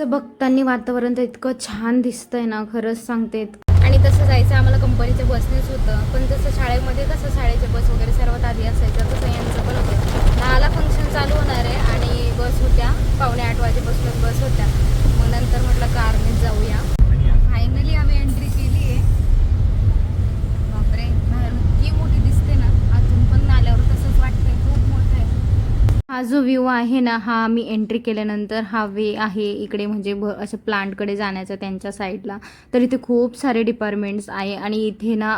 असं बघताना वातावरण तर इतकं छान दिसतंय ना, खरंच सांगते. आणि तसं जायचं आम्हाला कंपनीच्या बसनेच होतं, पण जसं शाळेमध्ये कसं शाळेचे बस वगैरे सर्वात आधी असायचं तसं यांचं पण होतं. 10ला फंक्शन चालू होणार आहे आणि बस होत्या 7:45 वाजेपासूनच बस होत्या. मग नंतर म्हटलं कारनेच जाऊया. फायनली आम्ही एंट्री केली आहे. बापरे, बाहेरून इतकी मोठी दिसते ना, अजून पण आल्यावर तसंच वाटतंय, खूप मोठं आहे. हा जो व्ह्यू आहे ना, हा आम्ही एंट्री केल्यानंतर हा वे आहे इकडे, म्हणजे असं प्लांटकडे जाण्याचा त्यांच्या साईडला. तर इथे खूप सारे डिपार्टमेंट्स आहे आणि इथे ना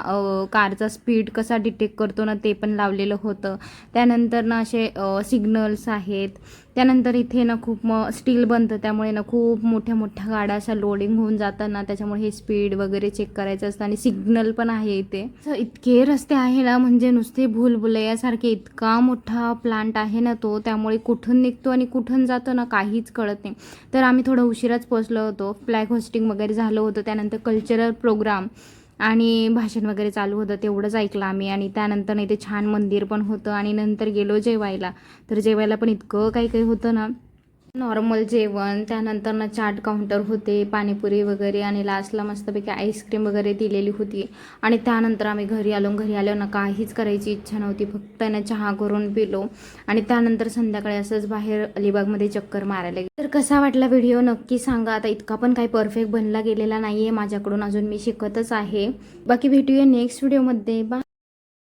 कारचा स्पीड कसा डिटेक्ट करतो ना ते पण लावलेलं होतं. त्यानंतर ना असे सिग्नल्स आहेत. त्यानंतर इथे ना खूप स्टील बनतं, त्यामुळे ना खूप मोठ्या मोठ्या गाड्या अशा लोडिंग होऊन जातात ना, त्याच्यामुळे हे स्पीड वगैरे चेक करायचं असतं. आणि सिग्नल पण आहे इथे. इतके रस्ते आहे ना, म्हणजे नुसते भूलभुलैयासारखे. इतका मोठा प्लांट आहे ना तो, त्यामुळे कुठून निघतो आणि कुठून जातो ना काहीच कळत नाही. तर आम्ही थोडं उशिराच पोचलो होतो. फ्लॅग होस्टिंग वगैरे झालं होतं, त्यानंतर कल्चरल प्रोग्राम आणि भाषण वगैरे चालू होतं, तेवढंच ऐकलं आम्ही. आणि त्यानंतर इथे छान मंदिर पण होतं आणि नंतर गेलो जेवायला. तर जेवायला पण इतकं काही काही होतं ना, नॉर्मल जेवण, त्यानंतर ना चाट काउंटर होते, पाणीपुरी वगैरे, आणि लास्टला मस्तपैकी आईस्क्रीम वगैरे दिलेली होती. आणि त्यानंतर आम्ही घरी आलो ना, काहीच करायची इच्छा नव्हती, फक्त ना चहा करून पिलो. आणि त्यानंतर संध्याकाळी असंच बाहेर अलिबागमध्ये चक्कर मारायला गेलो. तर कसा वाटला व्हिडिओ नक्की सांगा. आता इतका पण काही परफेक्ट बनला गेलेला नाही आहे माझ्याकडून, अजून मी शिकतच आहे. बाकी भेटूया नेक्स्ट व्हिडिओमध्ये. बाय.